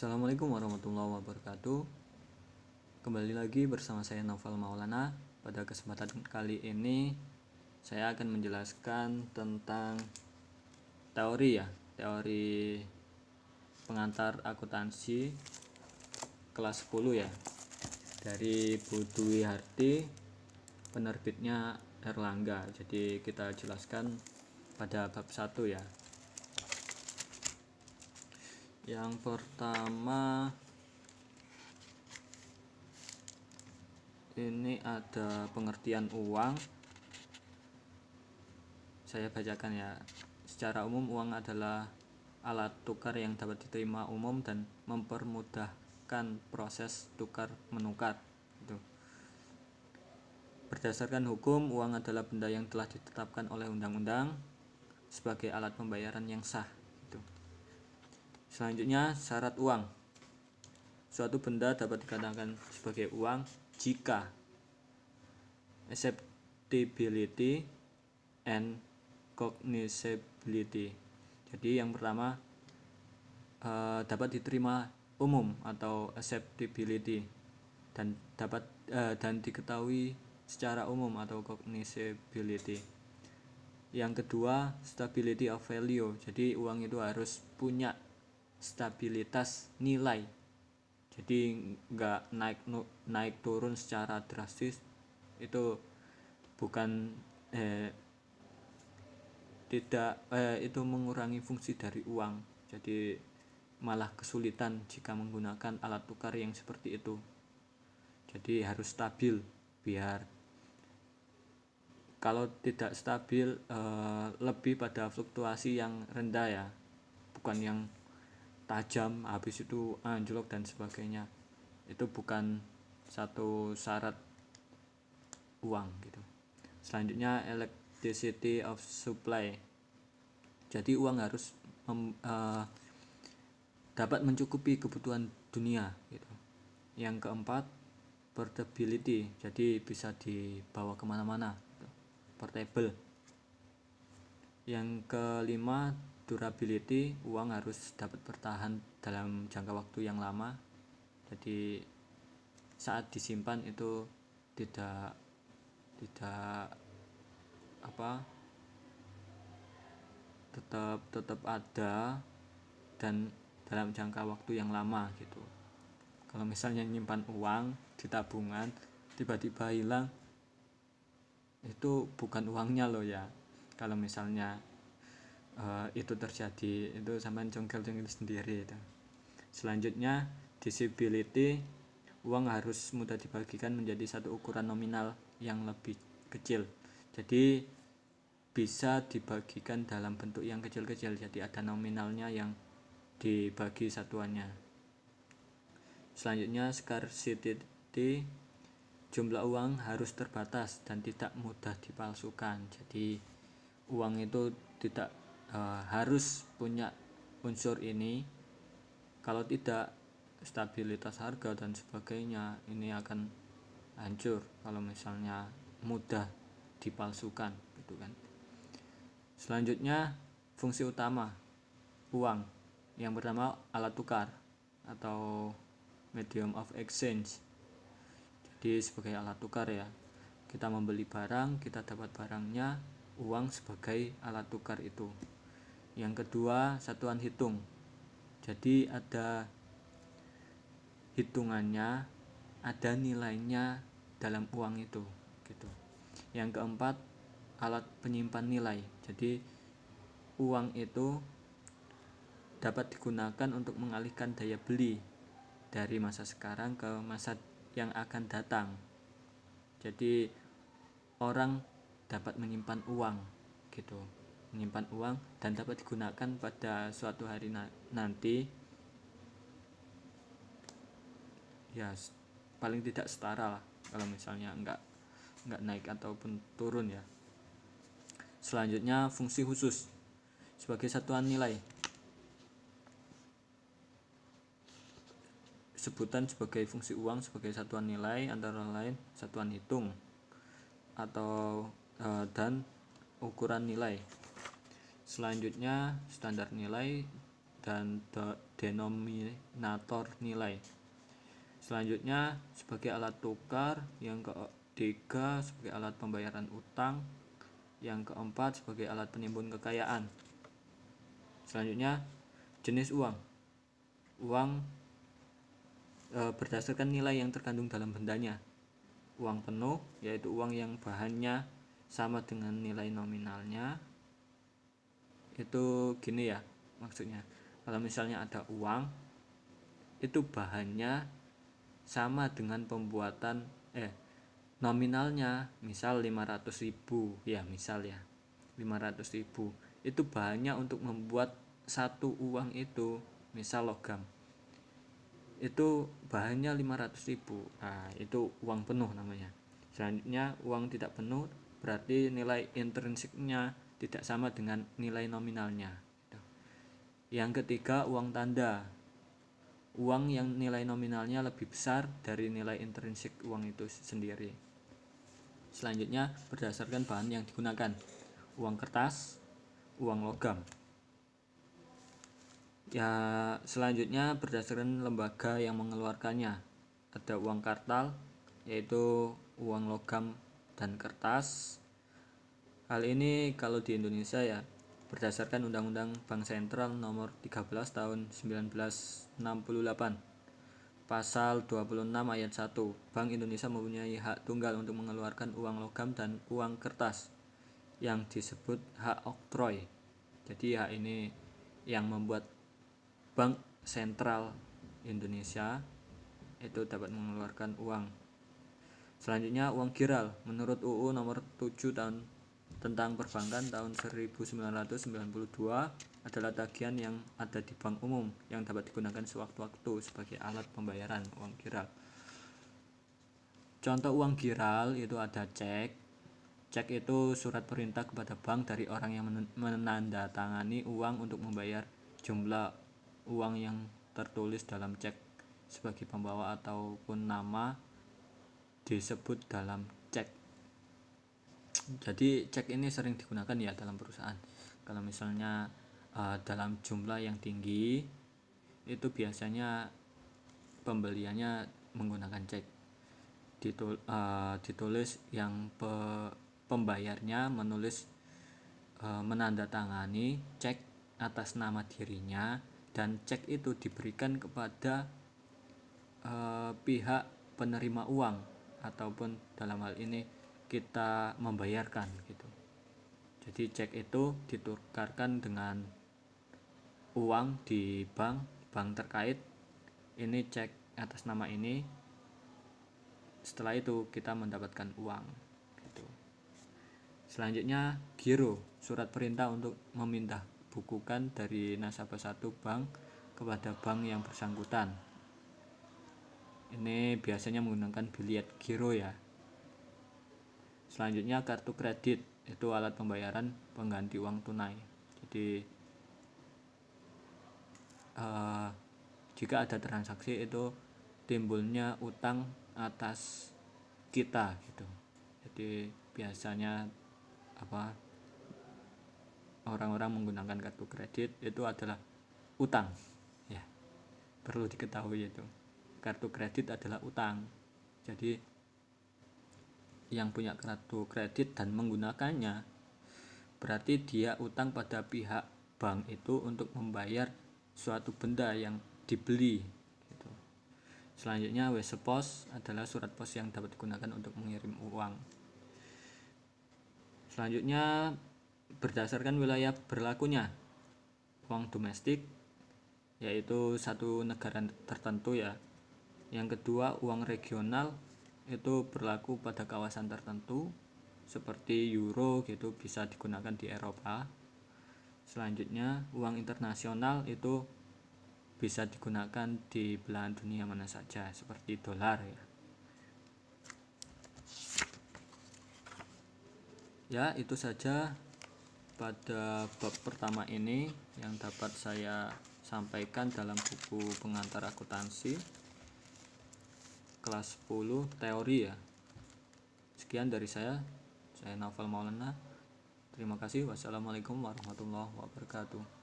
Assalamualaikum warahmatullahi wabarakatuh. Kembali lagi bersama saya Naufal Maulana. Pada kesempatan kali ini saya akan menjelaskan tentang teori pengantar akuntansi kelas 10 ya. Dari Bu Dwi Harti, penerbitnya Erlangga. Jadi kita jelaskan pada bab 1 ya. Yang pertama ini ada pengertian uang. Saya bacakan ya. Secara umum uang adalah alat tukar yang dapat diterima umum dan mempermudahkan proses tukar menukar. Berdasarkan hukum, uang adalah benda yang telah ditetapkan oleh undang-undang sebagai alat pembayaran yang sah. Selanjutnya, syarat uang. Suatu benda dapat dikatakan sebagai uang jika acceptability and cognizability. Jadi yang pertama dapat diterima umum atau acceptability dan diketahui secara umum atau cognizability. Yang kedua, stability of value. Jadi uang itu harus punya stabilitas nilai, jadi nggak naik turun secara drastis. Itu bukan itu mengurangi fungsi dari uang, jadi malah kesulitan jika menggunakan alat tukar yang seperti itu. Jadi harus stabil, biar kalau tidak stabil lebih pada fluktuasi yang rendah ya, bukan yang tajam habis itu anjlok dan sebagainya. Itu bukan satu syarat uang gitu. Selanjutnya, elasticity of supply. Jadi uang harus dapat mencukupi kebutuhan dunia gitu. Yang keempat, portability. Jadi bisa dibawa kemana-mana gitu. Portable. Yang kelima, durability. Uang harus dapat bertahan dalam jangka waktu yang lama. Jadi saat disimpan itu tidak tetap ada dan dalam jangka waktu yang lama gitu. Kalau misalnya nyimpan uang di tabungan tiba-tiba hilang, itu bukan uangnya loh ya. Kalau misalnya itu terjadi, itu sampai jongkel-jongkel sendiri itu. Selanjutnya, divisibility. Uang harus mudah dibagikan menjadi satu ukuran nominal yang lebih kecil. Jadi bisa dibagikan dalam bentuk yang kecil-kecil, jadi ada nominalnya yang dibagi satuannya. Selanjutnya, scarcity. Jumlah uang harus terbatas dan tidak mudah dipalsukan. Jadi uang itu tidak harus punya unsur ini. Kalau tidak, stabilitas harga dan sebagainya ini akan hancur kalau misalnya mudah dipalsukan gitu kan. Selanjutnya, fungsi utama uang. Yang pertama, alat tukar atau medium of exchange. Jadi sebagai alat tukar ya, kita membeli barang, kita dapat barangnya, uang sebagai alat tukar itu. Yang kedua, satuan hitung. Jadi ada hitungannya, ada nilainya dalam uang itu gitu. Yang keempat, alat penyimpan nilai. Jadi uang itu dapat digunakan untuk mengalihkan daya beli dari masa sekarang ke masa yang akan datang. Jadi orang dapat menyimpan uang gitu, menyimpan uang dan dapat digunakan pada suatu hari nanti ya, paling tidak setara lah kalau misalnya enggak naik ataupun turun ya. Selanjutnya, fungsi khusus sebagai satuan nilai. Sebutan sebagai fungsi uang sebagai satuan nilai antara lain satuan hitung atau dan ukuran nilai. Selanjutnya, standar nilai dan denominator nilai. Selanjutnya sebagai alat tukar, yang ketiga sebagai alat pembayaran utang, yang keempat sebagai alat penimbun kekayaan. Selanjutnya jenis uang. Uang berdasarkan nilai yang terkandung dalam bendanya. Uang penuh yaitu uang yang bahannya sama dengan nilai nominalnya. Itu gini ya maksudnya, kalau misalnya ada uang itu bahannya sama dengan pembuatan nominalnya, misal 500.000 ya, misal ya 500.000, itu bahannya untuk membuat satu uang itu, misal logam, itu bahannya 500.000. Nah, itu uang penuh namanya. Selanjutnya uang tidak penuh berarti nilai intrinsiknya tidak sama dengan nilai nominalnya. Yang ketiga uang tanda. Uang yang nilai nominalnya lebih besar dari nilai intrinsik uang itu sendiri. Selanjutnya berdasarkan bahan yang digunakan. Uang kertas, uang logam. Ya, selanjutnya berdasarkan lembaga yang mengeluarkannya. Ada uang kartal, yaitu uang logam dan kertas. Hal ini kalau di Indonesia ya berdasarkan Undang-Undang Bank Sentral nomor 13 tahun 1968. Pasal 26 ayat 1. Bank Indonesia mempunyai hak tunggal untuk mengeluarkan uang logam dan uang kertas yang disebut hak oktroy. Jadi hak ini yang membuat Bank Sentral Indonesia itu dapat mengeluarkan uang. Selanjutnya uang giral. Menurut UU nomor 7 tahun tentang perbankan tahun 1992 adalah tagihan yang ada di bank umum yang dapat digunakan sewaktu-waktu sebagai alat pembayaran. Uang giral. Contoh uang giral itu ada cek. Cek itu surat perintah kepada bank dari orang yang menandatangani uang untuk membayar jumlah uang yang tertulis dalam cek sebagai pembawa ataupun nama disebut dalam cek. Jadi cek ini sering digunakan ya dalam perusahaan. Kalau misalnya dalam jumlah yang tinggi itu biasanya pembeliannya menggunakan cek. Ditulis yang pembayarnya menulis menandatangani cek atas nama dirinya, dan cek itu diberikan kepada pihak penerima uang ataupun dalam hal ini kita membayarkan gitu. Jadi cek itu ditukarkan dengan uang di bank terkait. Ini cek atas nama ini. Setelah itu kita mendapatkan uang gitu. Selanjutnya giro, surat perintah untuk memindah bukukan dari nasabah satu bank kepada bank yang bersangkutan. Ini biasanya menggunakan biliet giro ya. Selanjutnya kartu kredit, itu alat pembayaran pengganti uang tunai. Jadi jika ada transaksi itu timbulnya utang atas kita gitu. Jadi biasanya orang-orang menggunakan kartu kredit itu adalah utang ya, perlu diketahui itu kartu kredit adalah utang. Jadi yang punya kartu kredit dan menggunakannya berarti dia utang pada pihak bank itu untuk membayar suatu benda yang dibeli gitu. Selanjutnya WC-Pos adalah surat pos yang dapat digunakan untuk mengirim uang. Selanjutnya berdasarkan wilayah berlakunya. Uang domestik yaitu satu negara tertentu ya. Yang kedua uang regional itu berlaku pada kawasan tertentu seperti euro gitu, bisa digunakan di Eropa. Selanjutnya uang internasional itu bisa digunakan di belahan dunia mana saja seperti dolar ya. Ya, itu saja pada bab pertama ini yang dapat saya sampaikan dalam buku pengantar akuntansi kelas 10 teori ya. Sekian dari saya Naufal Maulana. Terima kasih. Wassalamualaikum warahmatullahi wabarakatuh.